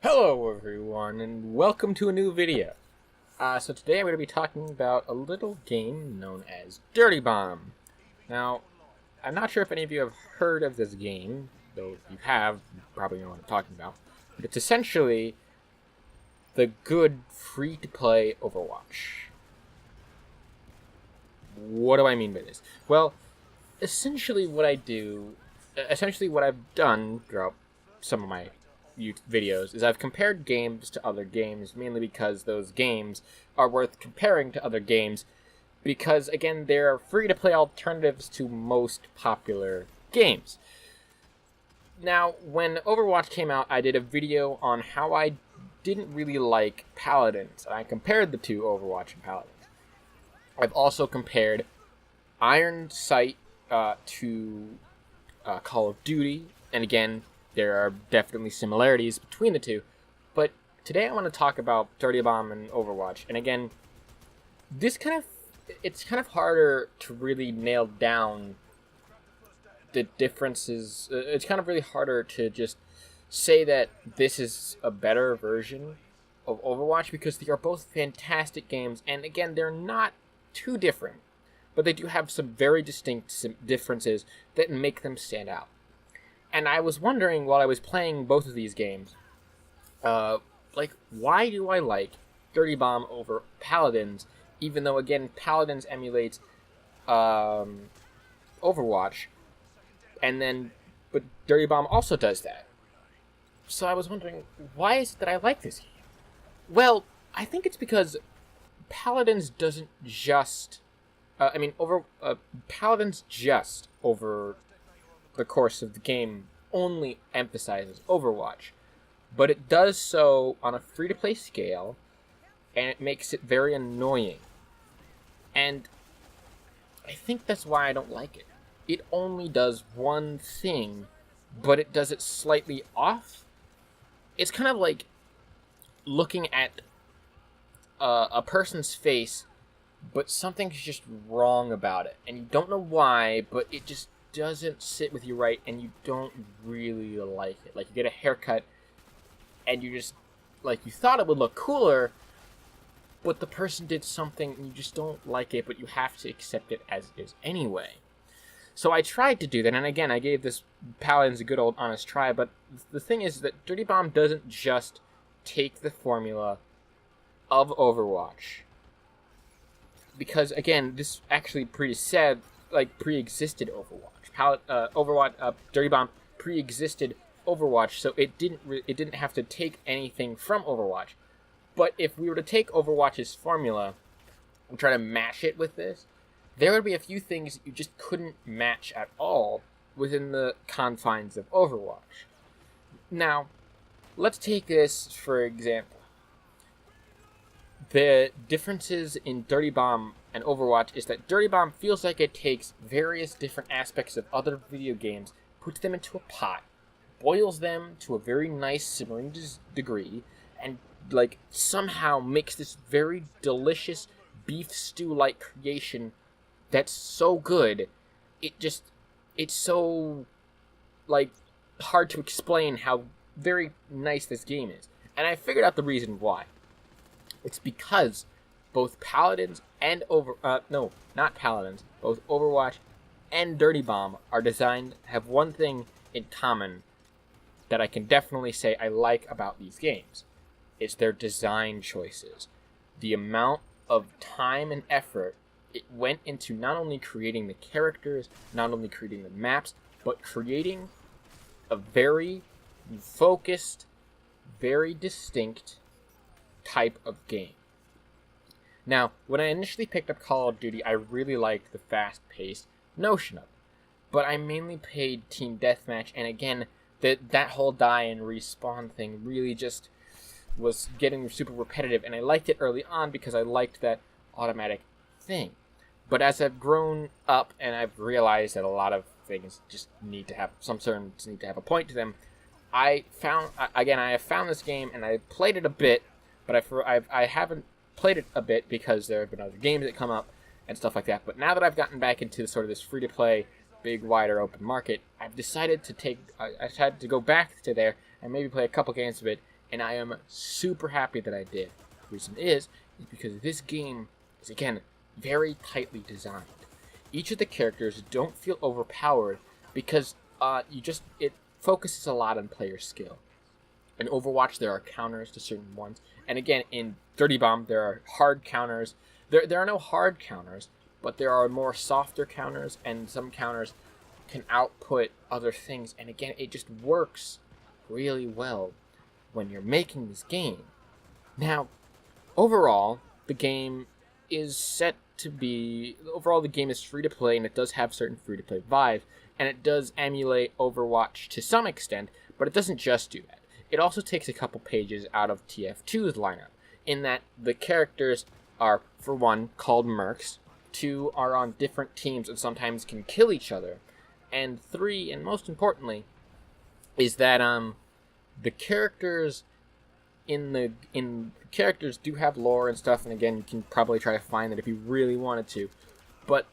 Hello everyone, and welcome to a new video. So today I'm going to be talking about a little game known as Dirty Bomb. Now, I'm not sure if any of you have heard of this game, though if you have, you probably know what I'm talking about. But it's essentially the good free-to-play Overwatch. What do I mean by this? Well, essentially what I've done throughout some of my YouTube videos is I've compared games to other games, mainly because those games are worth comparing to other games, because again, they're free-to-play alternatives to most popular games. Now, when Overwatch came out, I did a video on how I didn't really like paladins, and I compared the two, Overwatch and paladins. I've also compared Iron Sight to Call of Duty, and again, there are definitely similarities between the two, but today I want to talk about Dirty Bomb and Overwatch. And again, it's kind of harder to really nail down the differences. It's kind of really harder to just say that this is a better version of Overwatch, because they are both fantastic games, and again, they're not too different, but they do have some very distinct differences that make them stand out. And I was wondering while I was playing both of these games, why do I like Dirty Bomb over Paladins, even though, again, Paladins emulates Overwatch, but Dirty Bomb also does that. So I was wondering, why is it that I like this game? Well, I think it's because Paladins doesn't just... Paladins just over the course of the game only emphasizes Overwatch, but it does so on a free-to-play scale, and it makes it very annoying. And I think that's why I don't like it. It only does one thing, but it does it slightly off. It's kind of like looking at a person's face, but something's just wrong about it, and you don't know why, but it just doesn't sit with you right, and you don't really like it. Like, you get a haircut, and you just, you thought it would look cooler, but the person did something, and you just don't like it, but you have to accept it as is anyway. So I tried to do that, and again, I gave this Paladins a good old honest try, but the thing is that Dirty Bomb doesn't just take the formula of Overwatch. Because, again, this actually pre-existed Overwatch. Dirty Bomb pre-existed Overwatch, so it didn't have to take anything from Overwatch. But if we were to take Overwatch's formula and try to match it with this, there would be a few things that you just couldn't match at all within the confines of Overwatch. Now, let's take this for example. The differences in Dirty Bomb and Overwatch is that Dirty Bomb feels like it takes various different aspects of other video games, puts them into a pot, boils them to a very nice simmering degree, and somehow makes this very delicious beef stew-like creation that's so good. It's so hard to explain how very nice this game is. And I figured out the reason why. It's because both Paladins and both Overwatch and Dirty Bomb are designed to have one thing in common that I can definitely say I like about these games. It's their design choices. The amount of time and effort it went into not only creating the characters, not only creating the maps, but creating a very focused, very distinct type of game. Now, when I initially picked up Call of Duty, I really liked the fast-paced notion of it. But I mainly played Team Deathmatch, and again, that whole die and respawn thing really just was getting super repetitive, and I liked it early on because I liked that automatic thing. But as I've grown up and I've realized that a lot of things just need to have a point to them, I have found this game, and I played it a bit, but I haven't played it a bit because there have been other games that come up and stuff like that. But now that I've gotten back into sort of this free-to-play, big, wider open market, I've decided to go back to there and maybe play a couple games of it and I am super happy that I did. The reason is because this game is, again, very tightly designed. Each of the characters don't feel overpowered because it focuses a lot on player skill. In Overwatch, there are counters to certain ones, and again, in Dirty Bomb, there are hard counters. There are no hard counters, but there are more softer counters, and some counters can output other things, and again, it just works really well when you're making this game. Now, overall, the game is the game is free to play, and it does have certain free to play vibes, and it does emulate Overwatch to some extent, but it doesn't just do that. It also takes a couple pages out of TF2's lineup, in that the characters are, for one, called mercs, two, are on different teams and sometimes can kill each other, and three, and most importantly, is that the characters characters do have lore and stuff, and again, you can probably try to find it if you really wanted to, but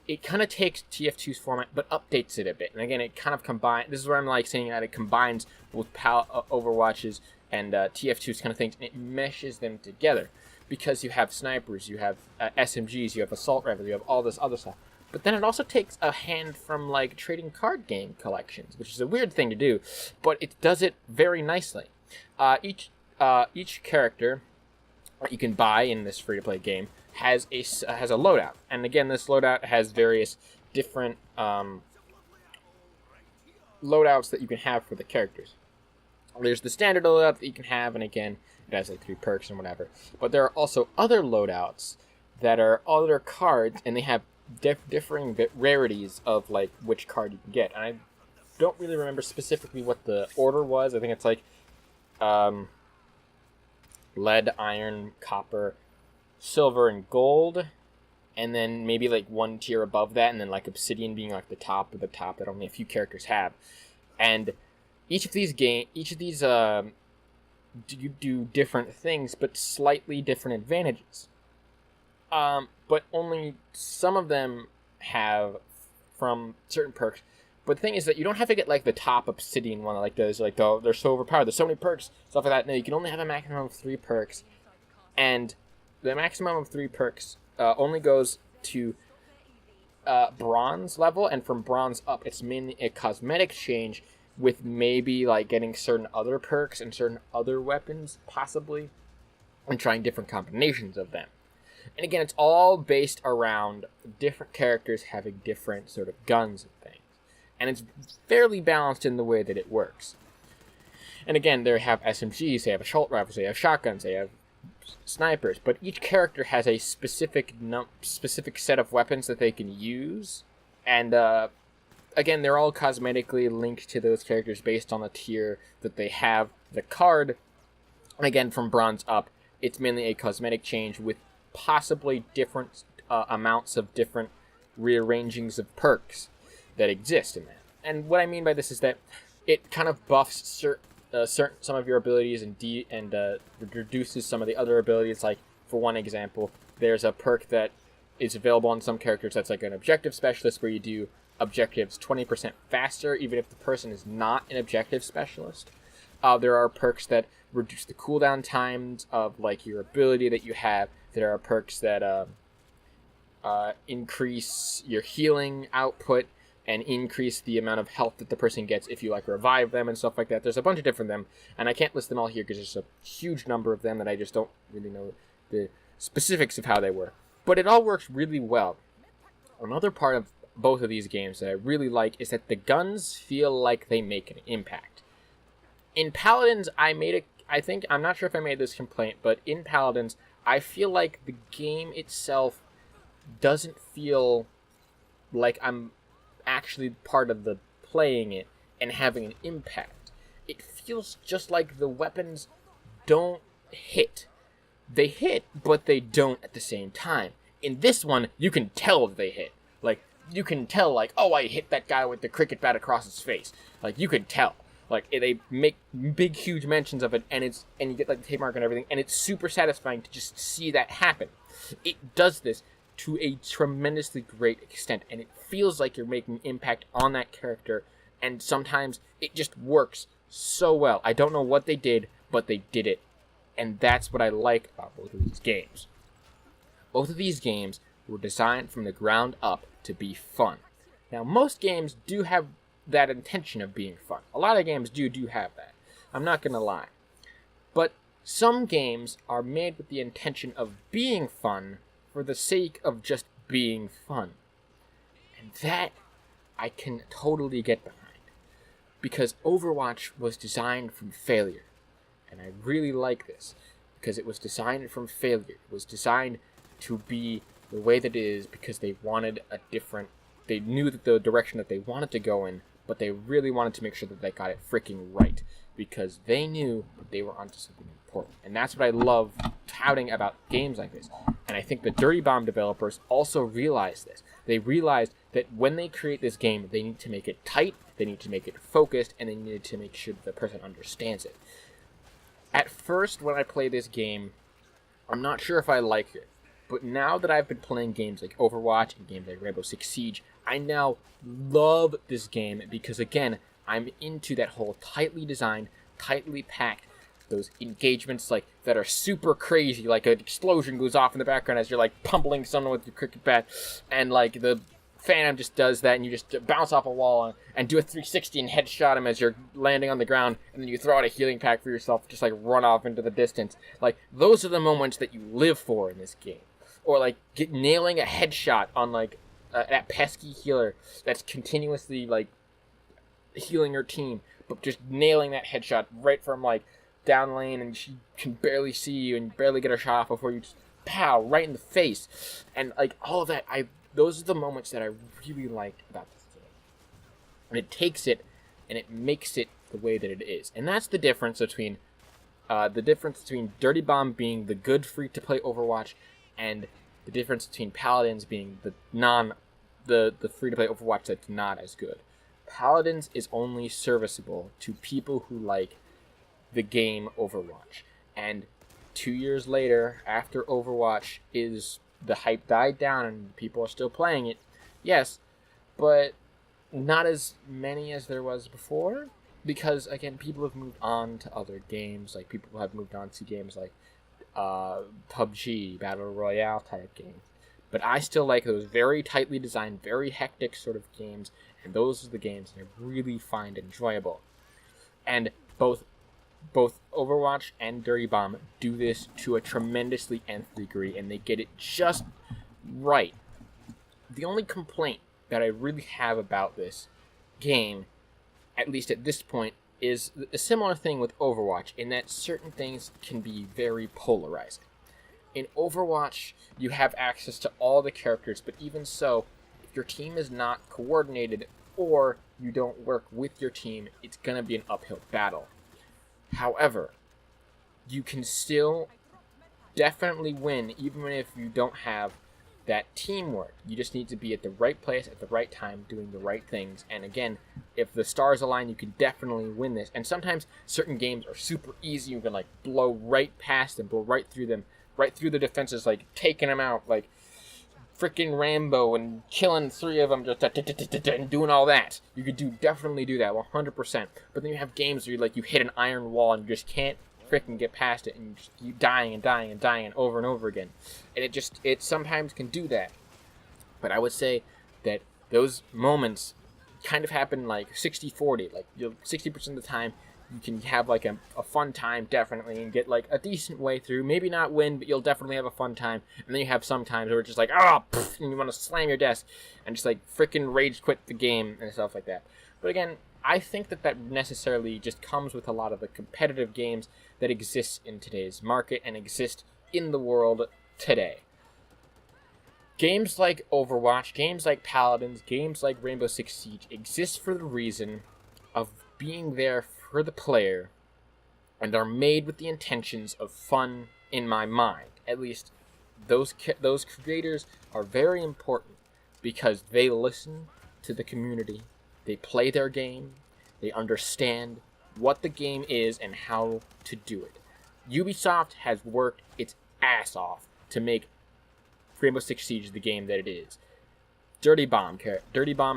it kind of takes TF2's format, but updates it a bit. And again, it kind of combines. This is where I'm like saying that it combines both Overwatches and TF2's kind of things, and it meshes them together. Because you have snipers, you have SMGs, you have assault rifles, you have all this other stuff. But then it also takes a hand from like trading card game collections, which is a weird thing to do, but it does it very nicely. Each character you can buy in this free-to-play game has a loadout, and again, this loadout has various different loadouts that you can have for the characters. There's the standard loadout that you can have, and again, it has like 3 perks and whatever. But there are also other loadouts that are other cards, and they have differing rarities of like which card you can get. And I don't really remember specifically what the order was. I think it's like lead, iron, copper, silver, and gold, and then maybe like one tier above that, and then like obsidian being like the top of the top that only a few characters have. And each of these do different things, but slightly different advantages. But only some of them have from certain perks. But the thing is that you don't have to get like the top obsidian one, like those, like they're so overpowered. There's so many perks, stuff like that. No, you can only have a maximum of 3 perks, and the maximum of 3 perks only goes to bronze level, and from bronze up, it's mainly a cosmetic change, with maybe like getting certain other perks and certain other weapons, possibly, and trying different combinations of them. And again, it's all based around different characters having different sort of guns and things. And it's fairly balanced in the way that it works. And again, they have SMGs, they have assault rifles, they have shotguns, they have snipers, but each character has a specific set of weapons that they can use. And again, they're all cosmetically linked to those characters based on the tier that they have the card. And again, from bronze up, it's mainly a cosmetic change with possibly different amounts of different rearrangings of perks that exist in that. And what I mean by this is that it kind of buffs some of your abilities and reduces some of the other abilities. Like, for one example, there's a perk that is available on some characters that's like an objective specialist, where you do objectives 20% faster, even if the person is not an objective specialist. There are perks that reduce the cooldown times of like your ability that you have. There are perks that increase your healing output and increase the amount of health that the person gets if you like revive them and stuff like that. There's a bunch of different them, and I can't list them all here because there's a huge number of them that I just don't really know the specifics of how they work. But it all works really well. Another part of both of these games that I really like is that the guns feel like they make an impact. In Paladins, I'm not sure if I made this complaint, but in Paladins, I feel like the game itself doesn't feel like I'm actually part of the playing it and having an impact. It feels just like the weapons don't hit. They hit, but they don't at the same time. In this one, you can tell that they hit. Like, you can tell, like, oh, I hit that guy with the cricket bat across his face. Like, you can tell. Like, they make big, huge mentions of it, and you get, like, the tape mark and everything, and it's super satisfying to just see that happen. It does this to a tremendously great extent, and it feels like you're making impact on that character, and sometimes it just works so well. I don't know what they did, but they did it. And that's what I like about both of these games. Both of these games were designed from the ground up to be fun. Now, most games do have that intention of being fun. A lot of games do have that. I'm not going to lie. But some games are made with the intention of being fun for the sake of just being fun. And that I can totally get behind. Because Overwatch was designed from failure. And I really like this. Because it was designed from failure. It was designed to be the way that it is because they wanted a different... They knew that the direction that they wanted to go in, but they really wanted to make sure that they got it freaking right. Because they knew that they were onto something important. And that's what I love touting about games like this. And I think the Dirty Bomb developers also realized this. They realized that when they create this game, they need to make it tight, they need to make it focused, and they need to make sure that the person understands it. At first, when I play this game, I'm not sure if I like it. But now that I've been playing games like Overwatch and games like Rainbow Six Siege, I now love this game because, again, I'm into that whole tightly designed, tightly packed, those engagements like that are super crazy, like an explosion goes off in the background as you're like pummeling someone with your cricket bat, and like the Phantom just does that, and you just bounce off a wall and do a 360 and headshot him as you're landing on the ground, and then you throw out a healing pack for yourself, just like run off into the distance. Like, those are the moments that you live for in this game. Or like nailing a headshot on like that pesky healer that's continuously like healing your team, but just nailing that headshot right from like down lane, and she can barely see you and barely get a shot off before you just pow right in the face. And like all of that, those are the moments that I really liked about this game. And it takes it and it makes it the way that it is. And that's the difference between Dirty Bomb being the good free-to-play Overwatch and the difference between Paladins being the free-to-play Overwatch that's not as good. Paladins is only serviceable to people who like the game Overwatch. And 2 years later, after Overwatch the hype died down and people are still playing it, yes, but not as many as there was before, because, again, people have moved on to other games. Like, people have moved on to games like PUBG, Battle Royale type games. But I still like those very tightly designed, very hectic sort of games, and those are the games that I really find enjoyable. And both Overwatch and Dirty Bomb do this to a tremendously nth degree, and they get it just right. The only complaint that I really have about this game, at least at this point, is a similar thing with Overwatch, in that certain things can be very polarizing. In Overwatch, you have access to all the characters, but even so, if your team is not coordinated or you don't work with your team, it's going to be an uphill battle. However, you can still definitely win even if you don't have that teamwork. You just need to be at the right place at the right time doing the right things. And again, if the stars align, you can definitely win this. And sometimes certain games are super easy. You can like blow right past them, blow right through them, right through the defenses, like taking them out, like freaking Rambo and killing 3 of them just and doing all that. You could definitely do that 100%. But then you have games where you hit an iron wall and you just can't freaking get past it, and you just keep dying and dying and dying over and over again. And it sometimes can do that. But I would say that those moments kind of happen like 60-40. Like 60% of the time you can have like a fun time, definitely, and get like a decent way through. Maybe not win, but you'll definitely have a fun time. And then you have some times where it's just like, and you want to slam your desk and just like freaking rage quit the game and stuff like that. But again, I think that necessarily just comes with a lot of the competitive games that exist in today's market and exist in the world today. Games like Overwatch, games like Paladins, games like Rainbow Six Siege exist for the reason of being there for the player and are made with the intentions of fun in my mind. At least those creators are very important because they listen to the community, they play their game, they understand what the game is and how to do it. Ubisoft has worked its ass off to make Rainbow Six Siege the game that it is. Dirty Bomb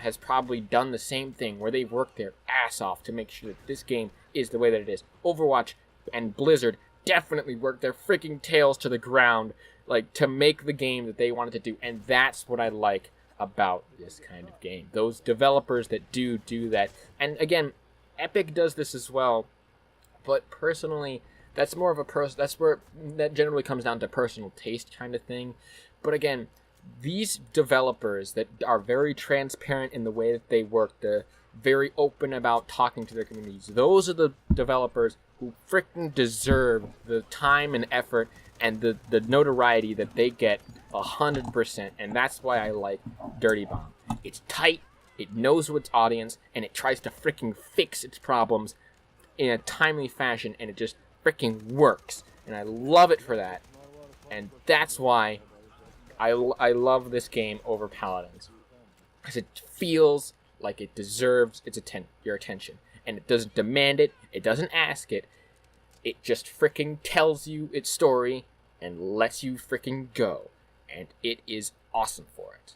has probably done the same thing, where they've worked their ass off to make sure that this game is the way that it is. Overwatch and Blizzard definitely worked their freaking tails to the ground, like, to make the game that they wanted to do, and that's what I like about this kind of game. Those developers that do that. And again, Epic does this as well, but personally, that's more of a that's where that generally comes down to personal taste kind of thing. But again, these developers that are very transparent in the way that they work, they're very open about talking to their communities, those are the developers who freaking deserve the time and effort and the notoriety that they get 100%. And that's why I like Dirty Bomb. It's tight, it knows its audience, and it tries to freaking fix its problems in a timely fashion, and it just freaking works. And I love it for that. And that's why I love this game over Paladins, because it feels like it deserves your attention, and it doesn't demand it, it doesn't ask it, it just freaking tells you its story and lets you freaking go, and it is awesome for it.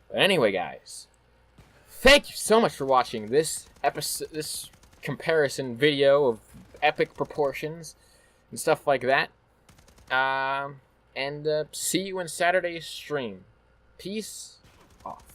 But anyway, guys, thank you so much for watching this episode, this comparison video of epic proportions and stuff like that. And see you in Saturday's stream. Peace off.